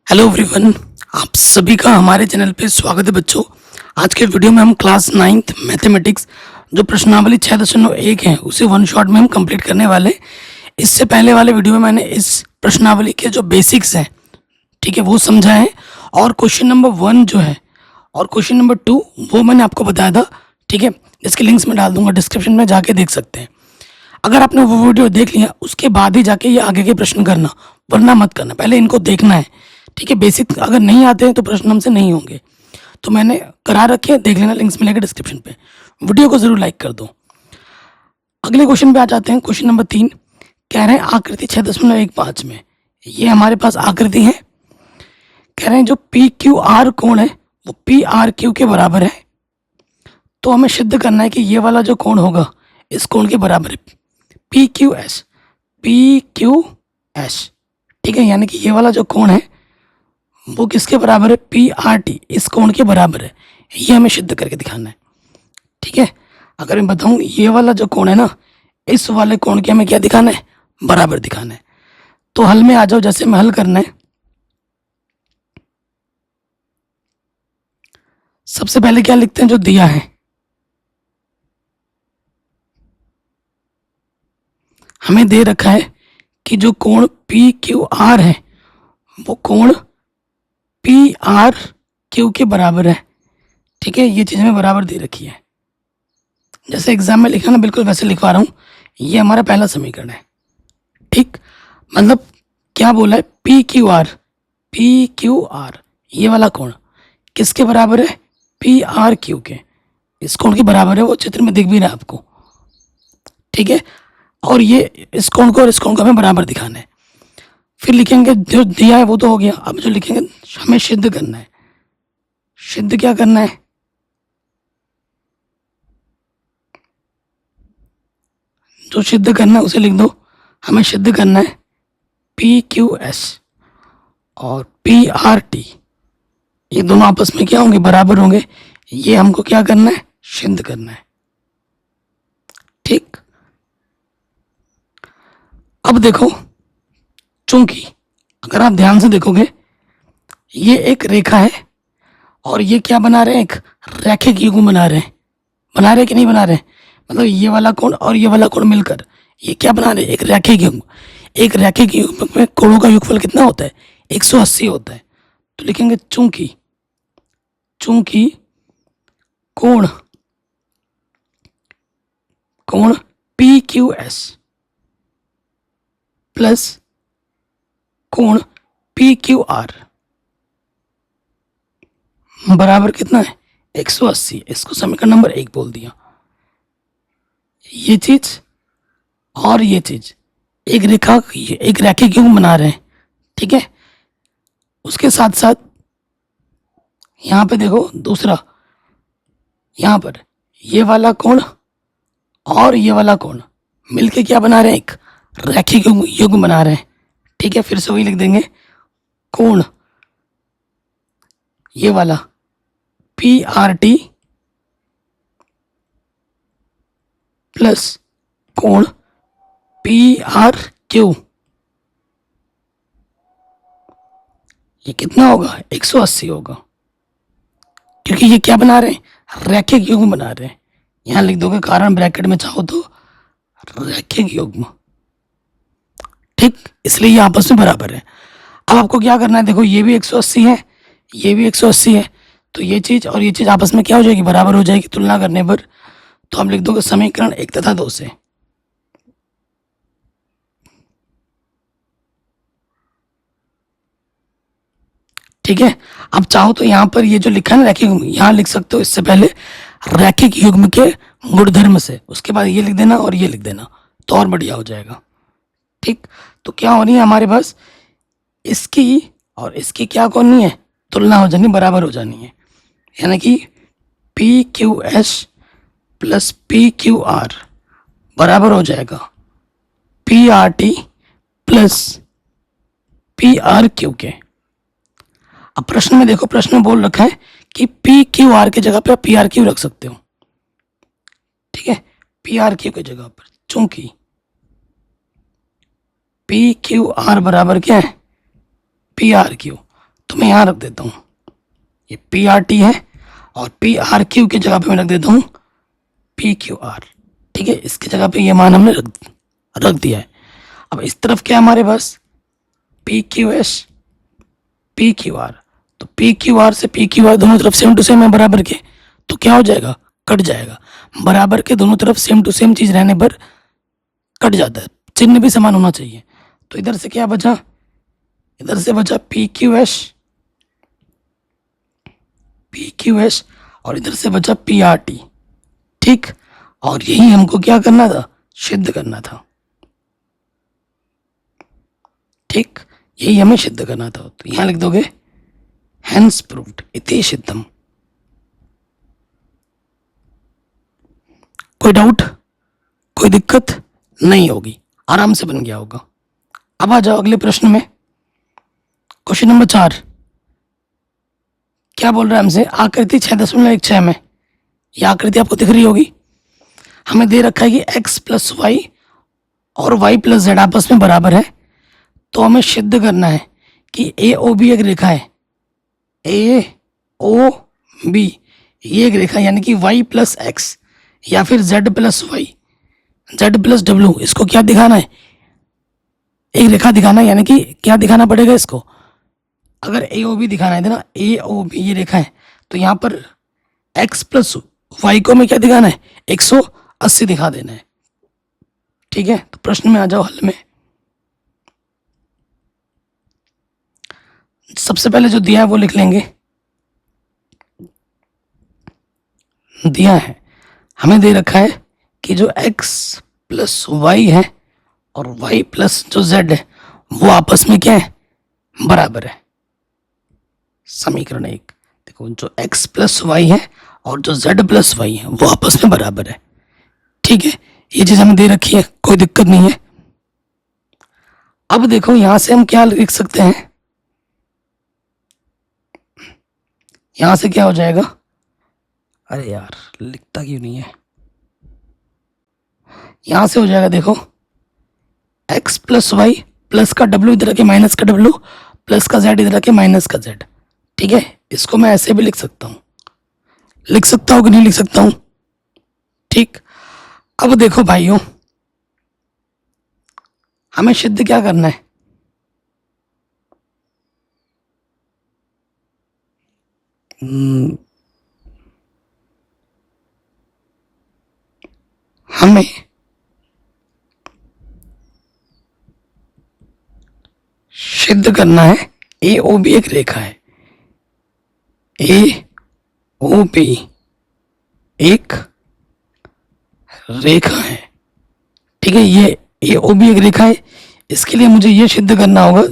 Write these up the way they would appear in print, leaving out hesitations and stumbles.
Hello everyone, आप सभी का हमारे चैनल पे स्वागत है बच्चों। आज के वीडियो में हम क्लास 9th मैथमेटिक्स जो प्रश्नावली 6.1 है उसे वन शॉट में हम कंप्लीट करने वाले हैं। इससे पहले वाले वीडियो में मैंने इस प्रश्नावली के जो बेसिक्स हैं, ठीक है, वो समझा है। और क्वेश्चन नंबर 1 जो है और क्वेश्चन नंबर 2 वो मैंने आपको बताया था, ठीक है। इसके लिंक्स मैं डाल दूंगा डिस्क्रिप्शन में, जाके देख सकते हैं। अगर आपने वो वीडियो देख लिया उसके बाद ही जाके ये आगे के प्रश्न करना, वरना मत करना, पहले इनको देखना है, ठीक है। बेसिक अगर नहीं आते हैं तो प्रश्न हमसे नहीं होंगे, तो मैंने करा रखे हैं, देख लेना, लिंक्स मिलेंगे डिस्क्रिप्शन पे। वीडियो को जरूर लाइक कर दो। अगले क्वेश्चन पे आ जाते हैं। क्वेश्चन नंबर 3 कह रहे हैं आकृति 6.15 में, ये हमारे पास आकृति है। कह रहे हैं जो पी क्यू आर कोण है वो पी आर क्यू के बराबर है। तो हमें सिद्ध करना है कि ये वाला जो कोण होगा इस कोण के बराबर है, P Q S, P Q S, ठीक है। यानी कि ये वाला जो कोण है वो किसके बराबर है, पी आर टी, इस कोण के बराबर है। ये हमें सिद्ध करके दिखाना है, ठीक है। अगर मैं बताऊं ये वाला जो कोण है ना, इस वाले कोण के हमें क्या दिखाना है, बराबर दिखाना है। तो हल में आ जाओ, जैसे में हल करना है। सबसे पहले क्या लिखते हैं, जो दिया है हमें दे रखा है कि जो कोण पी क्यू आर है वो कोण पी आर क्यू के बराबर है, ठीक है। ये चीज़ हमें बराबर दे रखी है। जैसे एग्जाम में लिखा ना, बिल्कुल वैसे लिखवा रहा हूँ। ये हमारा पहला समीकरण है, ठीक। मतलब क्या बोला है, P Q are, P Q are ये वाला कोण किसके बराबर है, पी आर क्यू के, इस कोण के बराबर है। वो चित्र में दिख भी रहा है आपको, ठीक है। और ये इस कोण को और इस कोण को हमें बराबर दिखाना है। फिर लिखेंगे जो दिया है वो तो हो गया। अब जो लिखेंगे हमें सिद्ध करना है। सिद्ध क्या करना है, जो सिद्ध करना है उसे लिख दो। हमें सिद्ध करना है पी क्यू एस और पी आर टी, ये दोनों आपस में क्या होंगे, बराबर होंगे। ये हमको क्या करना है, सिद्ध करना है, ठीक। अब देखो, चूंकि अगर आप ध्यान से देखोगे ये एक रेखा है और ये क्या बना रहे हैं, एक रैखिक युग्म बना रहे हैं। बना रहे कि नहीं बना रहे, मतलब ये वाला कोण और ये वाला कोण मिलकर ये क्या बना रहे हैं, एक रैखिक युग्म। एक रैखिक युग्म में कोणों का योगफल कितना होता है, 180 होता है। तो लिखेंगे चूंकि, चूंकि कोण, कोण पी क्यू एस प्लस कोण पी क्यू आर बराबर कितना है, 180। इसको समीकरण नंबर 1 बोल दिया। ये चीज और ये चीज एक रेखा, एक रैखिक युग्म बना रहे हैं, ठीक है। उसके साथ साथ यहाँ पे देखो दूसरा, यहाँ पर ये वाला कोण और ये वाला कोण मिलके क्या बना रहे हैं, एक रैखिक युग्म बना रहे हैं, ठीक है। फिर से वही लिख देंगे, कोण ये वाला पी आर टी प्लस कोण पी आर क्यू, ये कितना होगा, 180 होगा। क्योंकि ये क्या बना रहे हैं, रैखिक युग्म बना रहे हैं। यहां लिख दोगे कारण ब्रैकेट में चाहो तो रैखिक युग्म, ठीक। इसलिए ये आपस में बराबर है। अब आपको क्या करना है, देखो ये भी 180 है, ये भी 180 है, तो ये चीज और ये चीज आपस में क्या हो जाएगी, बराबर हो जाएगी तुलना करने पर। तो हम लिख दोगे समीकरण 1 तथा 2 से, ठीक है। अब चाहो तो यहाँ पर ये जो लिखा है ना रैखिक युग्म, यहाँ लिख सकते हो इससे पहले रैखिक युग्म के गुणधर्म से, उसके बाद ये लिख देना और ये लिख देना, तो और बढ़िया हो जाएगा, ठीक। तो क्या हो रही है हमारे पास, इसकी और इसकी क्या करनी है, तुलना हो जानी, बराबर हो जानी है। यानी कि P Q S plus P Q are बराबर हो जाएगा P R T plus P R Q के। अब प्रश्न में देखो, प्रश्न में बोल रखा है कि पी क्यू आर की जगह पे पी आर क्यू रख सकते हो, ठीक है। पी आर क्यू की जगह पर, चूंकि पी क्यू आर बराबर क्या है, पी आर क्यू, तो मैं यहाँ रख देता हूँ, ये पी आर टी है और पी आर क्यू की जगह पे मैं रख देता हूँ पी क्यू आर। ठीक है, इसकी जगह पे ये मान हमने रख दिया है। अब इस तरफ क्या है हमारे पास, P Q S P Q R. तो पी क्यू आर से पी क्यू आर दोनों तरफ सेम टू सेम है बराबर के, तो क्या हो जाएगा, कट जाएगा। बराबर के दोनों तरफ सेम टू सेम चीज रहने पर कट जाता है, चिन्ह भी समान होना चाहिए। तो इधर से क्या बचा, इधर से बचा पी क्यू एस और इधर से बचा पी आर टी। ठीक, और यही हमको क्या करना था, सिद्ध करना था। ठीक, यही हमें सिद्ध करना था। तो यहां लिख दोगे हेंस प्रूव्ड इति सिद्धम। कोई डाउट, कोई दिक्कत नहीं होगी, आराम से बन गया होगा। अब आ जाओ अगले प्रश्न में। क्वेश्चन नंबर 4 क्या बोल रहा है हमसे, आकृति 6.16 में, यह आकृति आपको दिख रही होगी। हमें दे रखा है कि x प्लस वाई और y प्लस जेड आपस में बराबर है। तो हमें सिद्ध करना है कि ए ओ बी एक रेखा है, ए ओ बी ये एक रेखा, यानी कि y प्लस एक्स या फिर z plus y, z plus डब्ल्यू, इसको क्या दिखाना है, एक रेखा दिखाना है। यानी कि क्या दिखाना पड़ेगा इसको, अगर ए ओ बी दिखाना है ना, ए ओ बी ये रेखा है, तो यहाँ पर x प्लस वाई को हमें क्या दिखाना है, 180 दिखा देना है। ठीक है, तो प्रश्न में आ जाओ हल में। सबसे पहले जो दिया है वो लिख लेंगे। दिया है, हमें दे रखा है कि जो x प्लस वाई है और y प्लस जो z है वो आपस में क्या है, बराबर है। समीकरण 1 देखो, जो x प्लस वाई है और जो z प्लस वाई है वो आपस में बराबर है। ठीक है, ये चीज हमें दे रखी है, कोई दिक्कत नहीं है। अब देखो यहां से हम क्या लिख सकते हैं, यहां से क्या हो जाएगा, अरे यार लिखता क्यों नहीं है, यहां से हो जाएगा देखो x प्लस वाई प्लस का w इधर के माइनस का w प्लस का z इधर के माइनस का z। ठीक है, इसको मैं ऐसे भी लिख सकता हूँ, लिख सकता हूँ कि नहीं लिख सकता हूँ। ठीक, अब देखो भाइयों, हमें सिद्ध क्या करना है, हमें सिद्ध करना है ए ओ बी एक रेखा है, ए ओ बी एक रेखा है। ठीक है, ये ए ओ बी एक रेखा है, इसके लिए मुझे ये सिद्ध करना होगा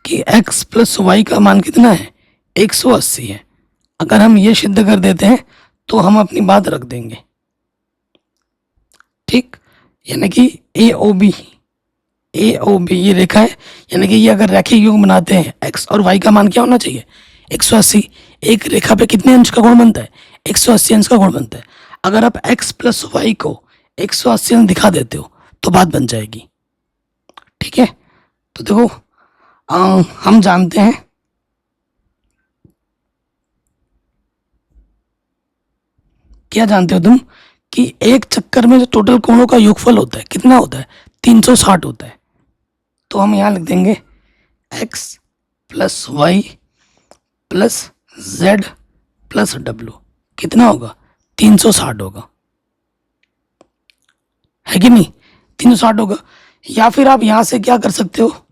कि x प्लस वाई का मान कितना है, 180 है। अगर हम ये सिद्ध कर देते हैं तो हम अपनी बात रख देंगे। ठीक, यानी कि ए ओ बी ये रेखा है, यानी कि ये अगर रेखीय युग्म बनाते हैं x और y का मान क्या होना चाहिए, 180। एक रेखा पे कितने अंश का गुण बनता है, 180 अंश का गुण बनता है। अगर आप x प्लस वाई को 180 अंश दिखा देते हो तो बात बन जाएगी। ठीक है, तो देखो हम जानते हैं क्या जानते हो तुम कि एक चक्कर में जो टोटल कोणों का योगफल होता है कितना होता है, 360 होता है। तो हम यहाँ लिख देंगे x plus y plus z plus w कितना होगा, 360 होगा, है कि नहीं, 360 होगा। या फिर आप यहाँ से क्या कर सकते हो,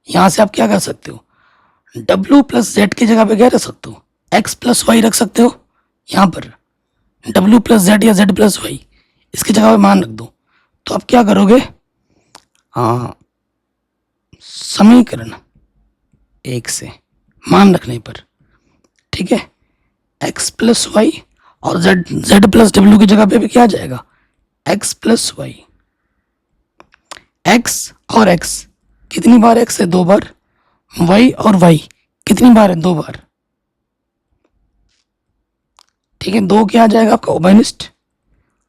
यहाँ से आप क्या कर सकते हो, w प्लस z की जगह पे क्या रख सकते हो, x प्लस वाई रख सकते हो। यहाँ पर w प्लस जेड या z प्लस वाई इसकी जगह पे मान रख दो। तो आप क्या करोगे, समीकरण 1 से मान रखने पर, ठीक है, x प्लस वाई और z प्लस डब्ल्यू की जगह पे भी क्या आ जाएगा, x प्लस वाई। x और x कितनी बार x है, 2 बार, y और y कितनी बार है, 2 बार। ठीक है, 2 क्या आ जाएगा आपका उभयनिष्ठ,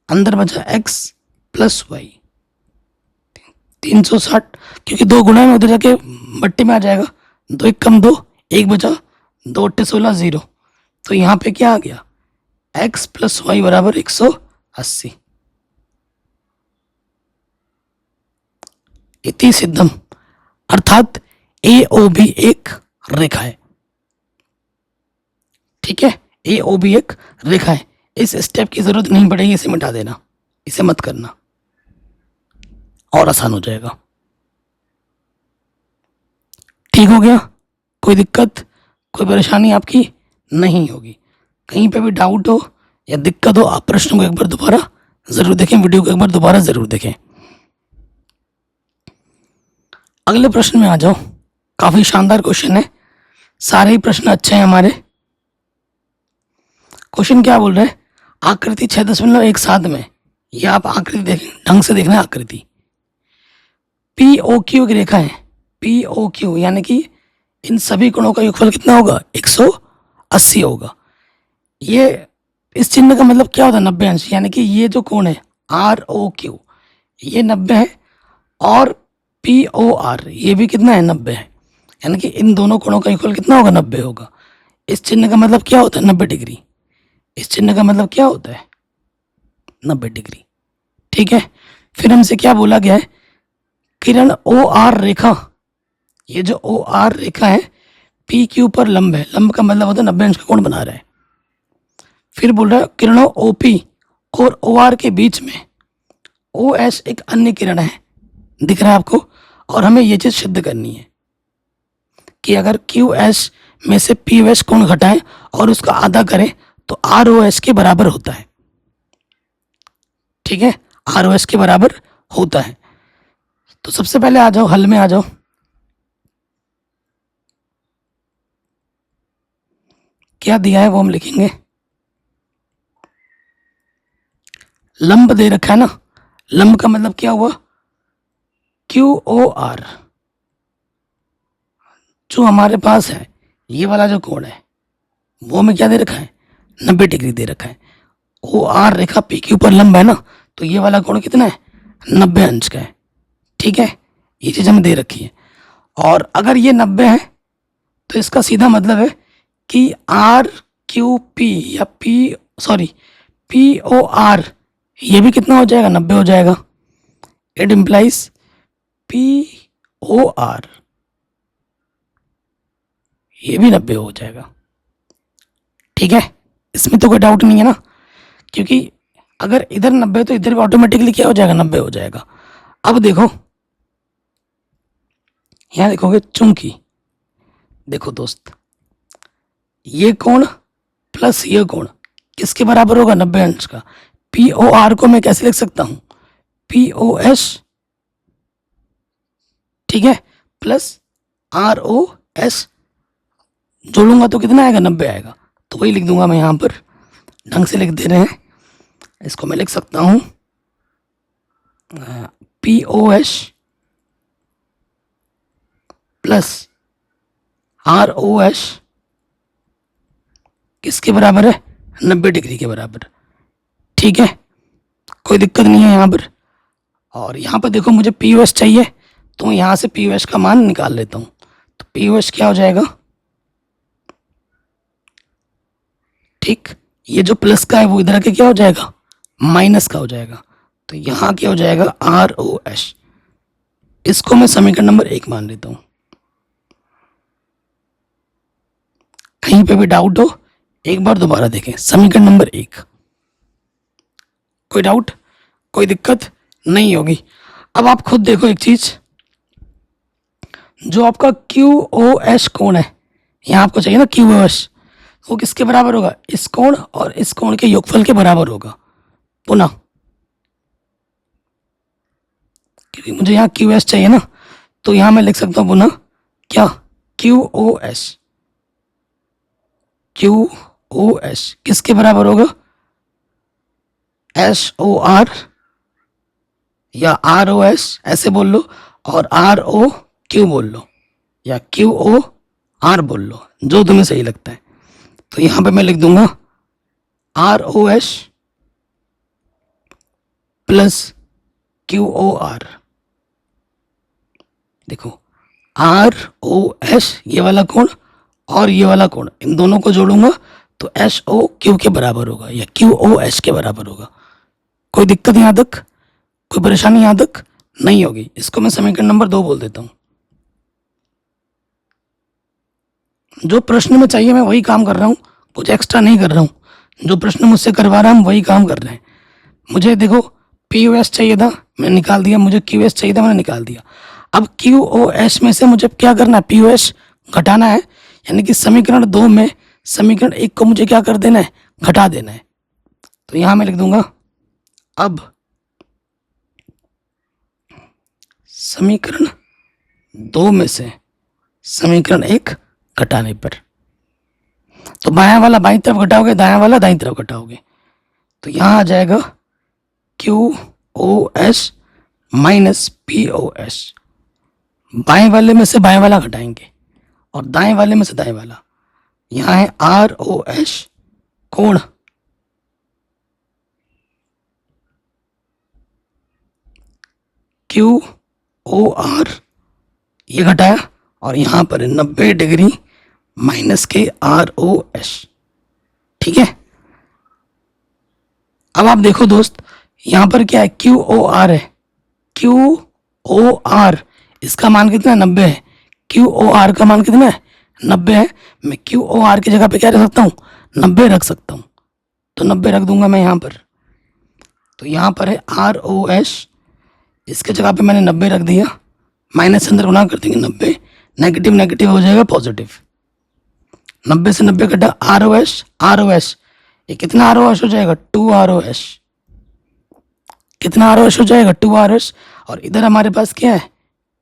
अंदर बचा x प्लस वाई 360, क्योंकि 2 गुणा में उधर जाके बट्टे में आ जाएगा, 2 1 कम 2 1 बचा 2 8 16 0, तो यहाँ पे क्या आ गया, x प्लस वाई बराबर 180। इति सिद्धम, अर्थात ए ओ बी एक रेखा है। ठीक है, ए ओ बी एक रेखा है। इस स्टेप की जरूरत नहीं पड़ेगी, इसे मिटा देना, इसे मत करना, और आसान हो जाएगा। ठीक हो गया, कोई दिक्कत कोई परेशानी आपकी नहीं होगी। कहीं पे भी डाउट हो या दिक्कत हो, आप प्रश्न को एक बार दोबारा जरूर देखें, वीडियो को एक बार दोबारा जरूर देखें। अगले प्रश्न में आ जाओ, काफी शानदार क्वेश्चन है, सारे ही प्रश्न अच्छे हैं हमारे। क्वेश्चन क्या बोल रहे हैं, आकृति 6.17 में, ये आप आकृति देखें, ढंग से देखना है आकृति। पी ओ क्यू की रेखा है, पी ओ क्यू यानी कि इन सभी कोणों का योगफल कितना होगा, 180 होगा। ये इस चिन्ह का मतलब क्या होता है, 90 अंश, यानी कि ये जो कोण है आर ओ क्यू ये 90 है, और पी ओ आर ये भी कितना है, 90 है, यानी कि इन दोनों कोणों का योगफल कितना होगा, 90 होगा। इस चिन्ह का मतलब क्या होता है, 90 डिग्री। इस चिन्ह का मतलब क्या होता है, 90 डिग्री। ठीक है, फिर हमसे क्या बोला गया है, किरण ओ आर रेखा, ये जो ओ आर रेखा है पी क्यू पर लंब है, लंब का मतलब होता है 90 अंश का कोण बना रहा है। फिर बोल रहा है किरणों ओ पी और ओ आर के बीच में ओ एस एक अन्य किरण है, दिख रहा है आपको, और हमें ये चीज सिद्ध करनी है कि अगर क्यू एस में से पी एस कोण घटाएं और उसका आधा करें तो आर ओ एस के बराबर होता है। ठीक है, आर ओ एस के बराबर होता है। तो सबसे पहले आ जाओ, हल में आ जाओ। क्या दिया है वो हम लिखेंगे, लंब दे रखा है ना, लंब का मतलब क्या हुआ, क्यू ओ आर, जो हमारे पास है ये वाला जो कोण है वो हमें क्या दे रखा है, 90 डिग्री दे रखा है। ओ आर रेखा पी क्यू पर लंब है ना, तो ये वाला कोण कितना है, 90 अंश का है। ठीक है, ये चीज हमें दे रखी है, और अगर ये 90 है तो इसका सीधा मतलब है कि आर क्यू पी या पी ओ आर ये भी कितना हो जाएगा, 90 हो जाएगा। It implies P O R ये भी 90 हो जाएगा। ठीक है, इसमें तो कोई डाउट नहीं है ना, क्योंकि अगर इधर 90 तो इधर भी ऑटोमेटिकली क्या हो जाएगा, 90 हो जाएगा। अब देखो यहां देखोगे, चूंकि देखो दोस्त, ये कोण प्लस ये कोण किसके बराबर होगा, 90 अंश का। पी ओ आर को मैं कैसे लिख सकता हूं, पी ओ एस, ठीक है, प्लस आर ओ एस, जोड़ूंगा तो कितना आएगा, 90 आएगा। तो वही लिख दूंगा मैं, यहां पर ढंग से लिख दे रहे हैं, इसको मैं लिख सकता हूं P O S plus R O S किसके बराबर है, 90 डिग्री के बराबर। ठीक है, कोई दिक्कत नहीं है यहाँ पर। और यहाँ पर देखो मुझे पी ओ एस चाहिए, तो यहाँ से पी ओ एस का मान निकाल लेता हूँ। तो पी ओ एस क्या हो जाएगा, ठीक, ये जो प्लस का है वो इधर के क्या हो जाएगा, माइनस का हो जाएगा। तो यहाँ क्या हो जाएगा, आर ओ एस, इसको मैं समीकरण नंबर 1 मान लेता हूं। कहीं पे भी डाउट हो एक बार दोबारा देखें, समीकरण नंबर 1, कोई डाउट कोई दिक्कत नहीं होगी। अब आप खुद देखो एक चीज, जो आपका क्यू ओ एस कोण है, यहां आपको चाहिए ना क्यू ओ एस, वो किसके बराबर होगा, इस कोण और इस कोण के योगफल के बराबर होगा पुनः, क्योंकि मुझे यहाँ क्यू एस चाहिए ना, तो यहां मैं लिख सकता हूं पुनः क्या, Q O S, Q O S किसके बराबर होगा, एस ओ आर या आर ओ एस ऐसे बोल लो, और आर ओ क्यू बोल लो, या क्यू ओ आर बोल लो, जो तुम्हें सही लगता है। तो यहां पे मैं लिख दूंगा R O S plus Q O R. देखो आर ओ एस ये वाला कोण और ये वाला कोण, इन दोनों को जोड़ूंगा तो एच ओ क्यू के बराबर होगा या क्यू ओ एच के बराबर होगा। कोई दिक्कत यहाँ तक, कोई परेशानी यहाँ तक नहीं होगी। इसको मैं समीकरण नंबर 2 बोल देता हूँ। जो प्रश्न में चाहिए मैं वही काम कर रहा हूँ, कुछ एक्स्ट्रा नहीं कर रहा हूँ। जो प्रश्न मुझसे करवा रहा है हम वही काम कर रहे हैं। मुझे देखो पी ओ एस चाहिए था, मैंने निकाल दिया। मुझे क्यू एस चाहिए था, मैंने निकाल दिया। अब क्यू ओ एस में से मुझे क्या करना है, पी ओ एस घटाना है। यानी कि समीकरण 2 में समीकरण 1 को मुझे क्या कर देना है, घटा देना है। तो यहाँ मैं लिख दूंगा, अब समीकरण 2 में से समीकरण 1 घटाने पर, तो बायां वाला बाईं तरफ घटाओगे, दायां वाला दाईं तरफ घटाओगे, तो यहाँ आ जाएगा Q O S minus P O S. बाएं वाले में से बाएं वाला घटाएंगे और दाएं वाले में से दाएं वाला। यहाँ है आर ओ एस कोण क्यू ओ आर, ये घटाया, और यहाँ पर 90 डिग्री माइनस के आर ओ एस। ठीक है, अब आप देखो दोस्त, यहाँ पर क्या है, क्यू ओ आर है। क्यू ओ आर इसका मान कितना है, 90 है। क्यू ओ आर का मान कितना है, 90 है। मैं क्यू ओ आर की जगह पे क्या रख सकता हूँ, 90 रख सकता हूँ। तो 90 रख दूंगा मैं यहाँ पर। तो यहाँ पर है आर ओ एस, इसके जगह पे मैंने 90 रख दिया। माइनस अंदर गुना कर देंगे, 90 नेगेटिव नेगेटिव हो जाएगा पॉजिटिव। 90 से 90 कटा, R O S, R O S, ये कितना आर ओ एस हो जाएगा, 2 आर ओ एस। कितना आर ओ एस हो जाएगा, 2 आर ओ एस। और इधर हमारे पास क्या है,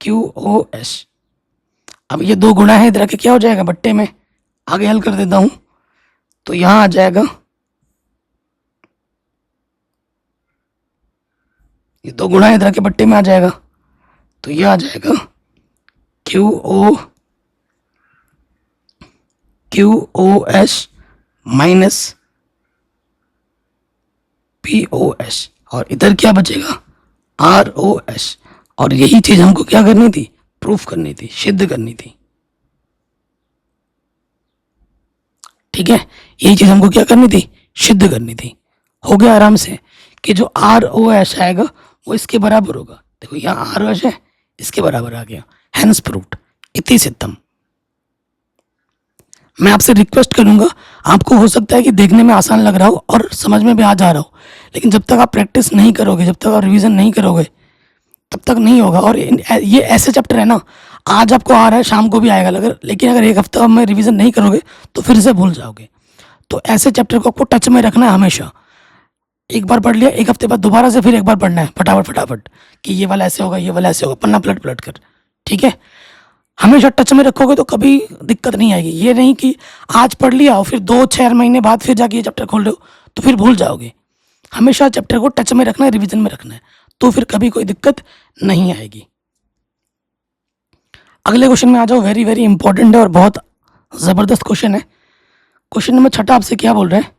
क्यू ओ एस। अब ये दो गुणा है, इधर के क्या हो जाएगा, बट्टे में। आगे हल कर देता हूं, तो यहां आ जाएगा, ये दो गुणा है, इधर के बट्टे में आ जाएगा। तो ये आ जाएगा Q O S minus P O S, और इधर क्या बचेगा, आर ओ एस। और यही चीज हमको क्या करनी थी, प्रूफ करनी थी, सिद्ध करनी थी। ठीक है, यही चीज हमको क्या करनी थी, सिद्ध करनी थी। हो गया आराम से कि जो आर ओ एस आएगा वो इसके बराबर होगा। देखो यहाँ आर ओ एस है, इसके बराबर आ गया, हैंस प्रूव्ड, इति सिद्धम। मैं आपसे रिक्वेस्ट करूंगा, आपको हो सकता है कि देखने में आसान लग रहा हो और समझ में भी आ जा रहा हो, लेकिन जब तक आप प्रैक्टिस नहीं करोगे, जब तक आप रिवीजन नहीं करोगे, तब तक नहीं होगा। और ये ऐसे चैप्टर है ना, आज आपको आ रहा है, शाम को भी आएगा, लेकिन अगर एक हफ्ता में रिवीजन नहीं करोगे तो फिर से भूल जाओगे। तो ऐसे चैप्टर को आपको टच में रखना है हमेशा। एक बार पढ़ लिया, एक हफ्ते बाद दोबारा से फिर एक बार पढ़ना है, फटाफट फटाफट, कि ये वाला ऐसे होगा, ये वाला ऐसे होगा, पन्ना पलट पलट कर। ठीक है, हमेशा टच में रखोगे तो कभी दिक्कत नहीं आएगी। ये नहीं कि आज पढ़ लिया और फिर 2-4 महीने बाद फिर जाके ये चैप्टर खोल रहे हो तो फिर भूल जाओगे। हमेशा चैप्टर को टच में रखना है, रिवीजन में रखना है, तो फिर कभी कोई दिक्कत नहीं आएगी। अगले क्वेश्चन में आ जाओ, वेरी वेरी इंपॉर्टेंट है और बहुत ज़बरदस्त क्वेश्चन है। क्वेश्चन नंबर 6 आपसे क्या बोल रहा है,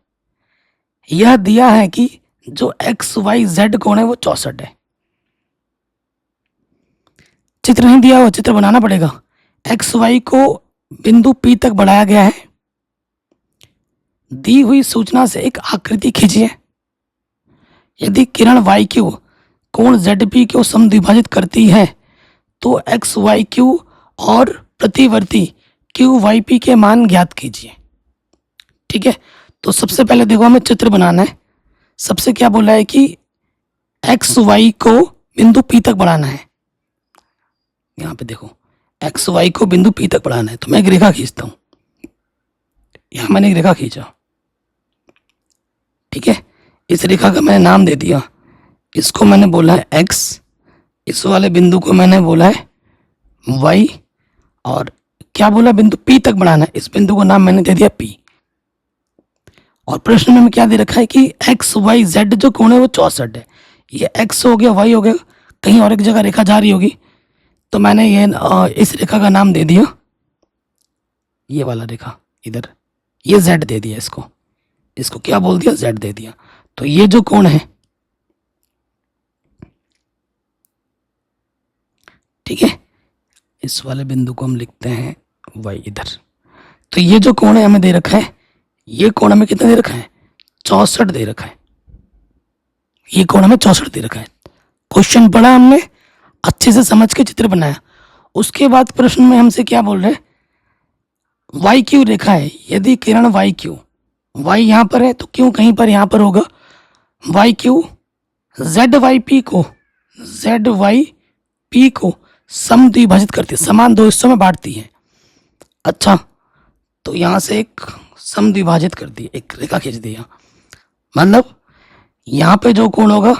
यह दिया है कि जो एक्स वाई जेड कोण है वो 64 है। चित्र नहीं दिया हुआ, चित्र बनाना पड़ेगा। एक्स वाई को बिंदु पी तक बढ़ाया गया है। दी हुई सूचना से एक आकृति खींचिए। यदि किरण वाई क्यू कोण जेड पी को समद्विभाजित करती है तो एक्स वाई क्यू और प्रतिवर्ती क्यू वाई पी के मान ज्ञात कीजिए। ठीक है, तो सबसे पहले देखो हमें चित्र बनाना है। सबसे क्या बोला है कि एक्स वाई को बिंदु पी तक बढ़ाना है। यहाँ पे देखो, एक्स वाई को बिंदु पी तक बढ़ाना है, तो मैं एक रेखा खींचता हूँ। यहाँ मैंने एक रेखा खींचा। ठीक है, इस रेखा का मैंने नाम दे दिया, इसको मैंने बोला है एक्स, इस वाले बिंदु को मैंने बोला है वाई, और क्या बोला, बिंदु पी तक बढ़ाना है, इस बिंदु को नाम मैंने दे दिया पी। और प्रश्न में क्या दे रखा है कि एक्स वाई जेड जो कोण है वो 64 है। ये एक्स हो गया, वाई हो गया, कहीं और एक जगह रेखा जा रही होगी, तो मैंने ये इस रेखा का नाम दे दिया, ये वाला रेखा इधर, ये जेड दे दिया, इसको क्या बोल दिया, जेड दे दिया। तो ये जो कोण है, ठीक है, इस वाले बिंदु को हम लिखते हैं वाई इधर। तो ये जो कोण है हमें दे रखा है, ये कोण हमें कितना दे रखा है, 64 दे रखा है। ये कोण हमें 64 दे रखा है। क्वेश्चन पढ़ा हमने, अच्छे से समझ के चित्र बनाया। उसके बाद प्रश्न में हमसे क्या बोल रहे हैं, वाई क्यू रेखा है, यदि किरण वाई क्यू, वाई यहाँ पर है तो क्यों कहीं पर यहाँ पर होगा, Y Q Z Y P को समद्विभाजित करती है, समान दो हिस्सों में बांटती है। अच्छा, तो यहाँ से एक समद्विभाजित कर दी, एक रेखा खींच दिया, मतलब यहाँ पे जो कोण होगा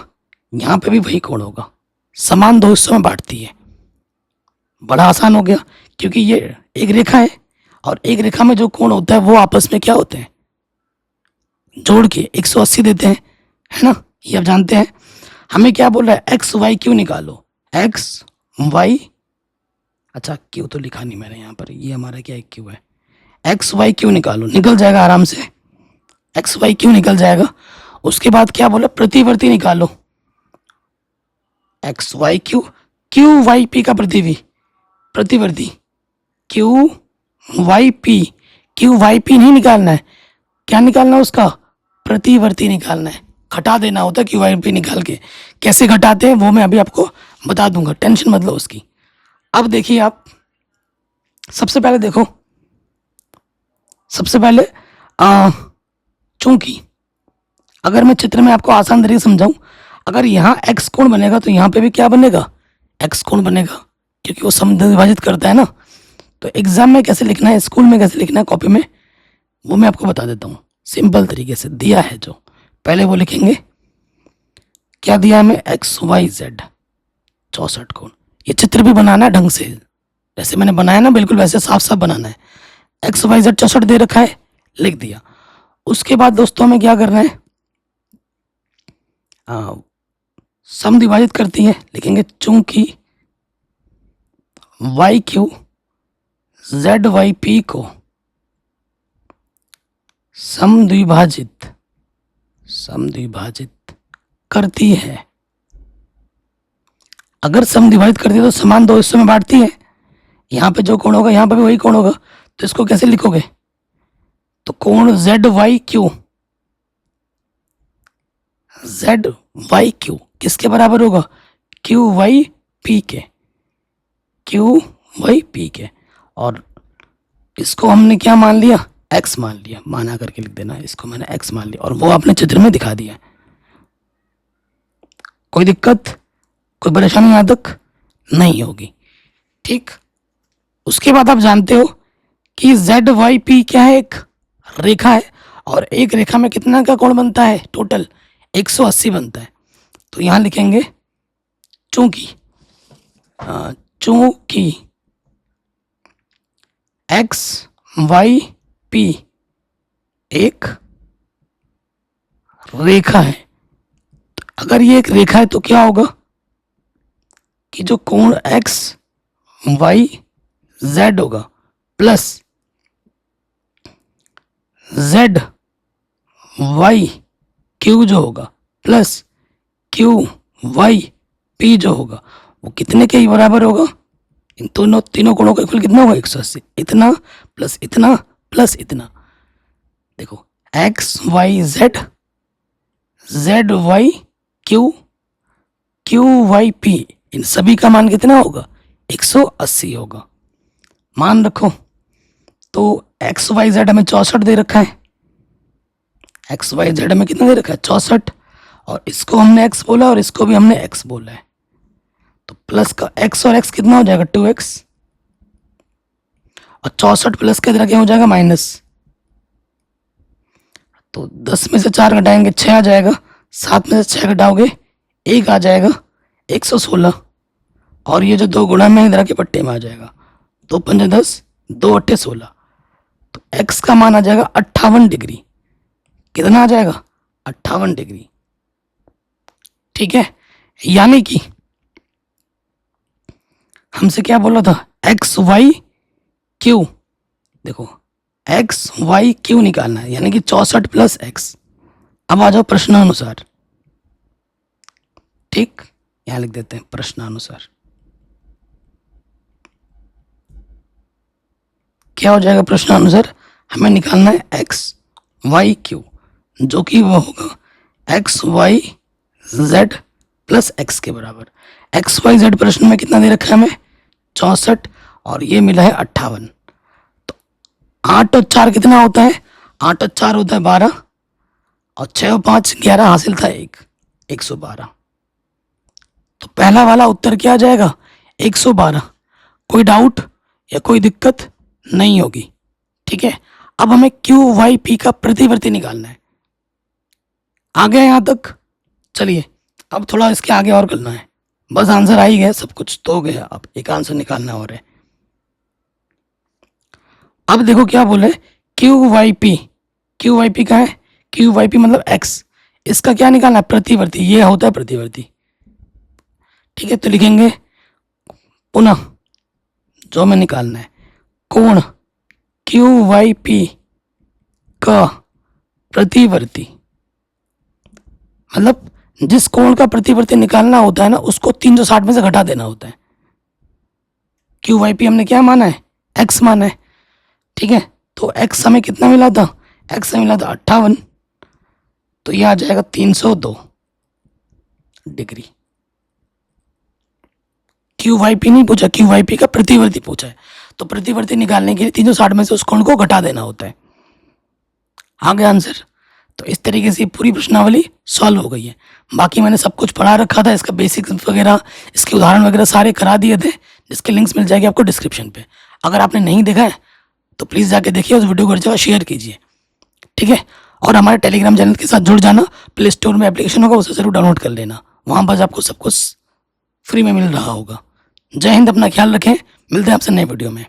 यहाँ पे भी वही कोण होगा, समान दो हिस्सों में बांटती है। बड़ा आसान हो गया, क्योंकि ये एक रेखा है और एक रेखा में जो कोण होता है वो आपस में क्या होते हैं, जोड़ के 180 देते हैं, है ना, ये आप जानते हैं। हमें क्या बोल रहा है, एक्स वाई क्यू निकालो, एक्स वाई, अच्छा क्यू तो लिखा नहीं मैंने यहाँ पर, ये हमारा क्या क्यू है, एक्स वाई क्यू निकालो, निकल जाएगा आराम से, एक्स वाई क्यू निकल जाएगा। उसके बाद क्या बोला, प्रतिवर्ती निकालो, X Y Q, Q Y P का प्रतिवर्ती क्यू वाई पी नहीं निकालना है, क्या निकालना है, उसका प्रतिवर्ती निकालना है, घटा देना होता है क्यू वाई पी निकाल के। कैसे घटाते हैं वो मैं अभी आपको बता दूंगा, टेंशन मत लो उसकी। अब देखिए आप, सबसे पहले देखो, सबसे पहले चूंकि अगर मैं चित्र में आपको आसान तरीके से समझाऊं, अगर यहाँ एक्स कोण बनेगा तो यहाँ पे भी क्या बनेगा, एक्स कोण बनेगा, क्योंकि वो समद्विभाजित करता है ना। तो एग्जाम में कैसे लिखना है, स्कूल में कैसे लिखना है कॉपी में, वो मैं आपको बता देता हूँ, सिंपल तरीके से दिया है जो, पहले वो लिखेंगे, क्या दिया हमें, एक्स वाई जेड 64 कोण। ये चित्र भी बनाना है ढंग से, जैसे मैंने बनाया ना बिल्कुल वैसे साफ साफ बनाना है। एक्स वाई जेड 64 दे रखा है, लिख दिया। उसके बाद दोस्तों हमें क्या करना है, समद्विभाजित करती है, लिखेंगे चूंकि Y Q Z Y P को समद्विभाजित करती है। अगर समद्विभाजित करती है तो समान दो हिस्सों में बांटती है, यहाँ पे जो कोण होगा यहाँ पे भी वही कोण होगा, तो इसको कैसे लिखोगे, तो कोण जेड वाई क्यू किसके बराबर होगा, क्यू वाई पी के, और इसको हमने क्या मान लिया, एक्स मान लिया, माना करके लिख देना, इसको मैंने एक्स मान लिया और वो आपने चित्र में दिखा दिया। कोई दिक्कत, कोई परेशानी यहाँ तक नहीं होगी, ठीक। उसके बाद आप जानते हो कि जेड वाई पी क्या है, एक रेखा है, और एक रेखा में कितना का कोण बनता है, टोटल 180 बनता है। तो यहाँ लिखेंगे चूंकि एक्स वाई पी एक रेखा है, तो अगर ये एक रेखा है तो क्या होगा कि जो कोण एक्स वाई जेड होगा प्लस जेड वाई क्यू जो होगा प्लस क्यू वाई पी जो होगा, वो कितने के ही बराबर होगा, इन दोनों तीनों कोणों का इक्वल कितना होगा, 180। इतना प्लस इतना प्लस इतना, देखो X Y Z, Z Y Q, Q Y P, इन सभी का मान कितना होगा, 180 होगा। मान रखो, तो एक्स वाई जेड हमें 64 दे रखा है, एक्स वाई जेड हमें कितना दे रखा है, 64, और इसको हमने एक्स बोला और इसको भी हमने एक्स बोला है, तो प्लस का एक्स और एक्स कितना हो जाएगा, 2x, और 64 प्लस का इधर क्या हो जाएगा, माइनस। तो 10 में से 4 घटाएंगे 6 आ जाएगा, 7 में से 6 घटाओगे 1 आ जाएगा, 116, और ये जो 2 गुणा में इधर के पट्टे में आ जाएगा, 2 पंजे 10, 2 अट्ठे 16, तो x का मान आ जाएगा 58 डिग्री। कितना आ जाएगा, 58 डिग्री, ठीक है। यानी कि हमसे क्या बोला था, एक्स वाई क्यू, देखो एक्स वाई क्यू निकालना है, यानी कि 64 प्लस एक्स। अब आ जाओ प्रश्नानुसार, ठीक, यहां लिख देते हैं प्रश्नानुसार। क्या हो जाएगा प्रश्नानुसार, हमें निकालना है एक्स वाई क्यू, जो कि वो होगा X Y Z plus X के बराबर। एक्स वाई जेड प्रश्न में कितना दे रखा है हमें 64 और ये मिला है 58। तो 8 और 4 कितना होता है, 8 और 4 होता है 12 और 6 और 5 11 हासिल था 112। तो पहला वाला उत्तर क्या आ जाएगा 112। कोई डाउट या कोई दिक्कत नहीं होगी, ठीक है। अब हमें क्यू वाई पी का प्रतिवर्ती निकालना है। आ गया यहाँ तक, चलिए अब थोड़ा इसके आगे और करना है। बस आंसर आ ही गया, सब कुछ तो हो गया, अब एक आंसर निकालना और है। अब देखो क्या बोले, Q Y P. Q Y P का है, क्यू वाई पी मतलब एक्स, इसका क्या निकालना है प्रतिवर्ती, ये होता है प्रतिवर्ती, ठीक है। तो लिखेंगे पुनः जो हमें निकालना है कोण क्यू वाई पी का प्रतिवर्ती, मतलब जिस कोण का प्रतिवर्ती निकालना होता है ना उसको 360 में से घटा देना होता है। क्यू वाई पी हमने क्या माना है, एक्स माना है, ठीक है। तो एक्स हमें कितना मिला था, एक्स हमें मिला था 58, तो यह आ जाएगा 302 डिग्री। क्यू वाई पी नहीं पूछा, क्यू वाई पी का प्रतिवर्ती पूछा है, तो प्रतिवर्ती निकालने के लिए 360 में से उस कोण को घटा देना होता है। आ गया आंसर। तो इस तरीके से पूरी प्रश्नावली सॉल्व हो गई है। बाकी मैंने सब कुछ पढ़ा रखा था, इसका बेसिक्स वगैरह, इसके उदाहरण वगैरह सारे करा दिए थे, जिसके लिंक्स मिल जाएगी आपको डिस्क्रिप्शन पे। अगर आपने नहीं देखा है तो प्लीज़ जाके देखिए, उस वीडियो को हर जगह शेयर कीजिए, ठीक है। और हमारे टेलीग्राम चैनल के साथ जुड़ जाना, प्ले स्टोर में एप्लीकेशन होगा उसे ज़रूर डाउनलोड कर लेना, वहाँ पर आपको सब कुछ फ्री में मिल रहा होगा। जय हिंद, अपना ख्याल रखें, मिलते हैं आपसे नए वीडियो में।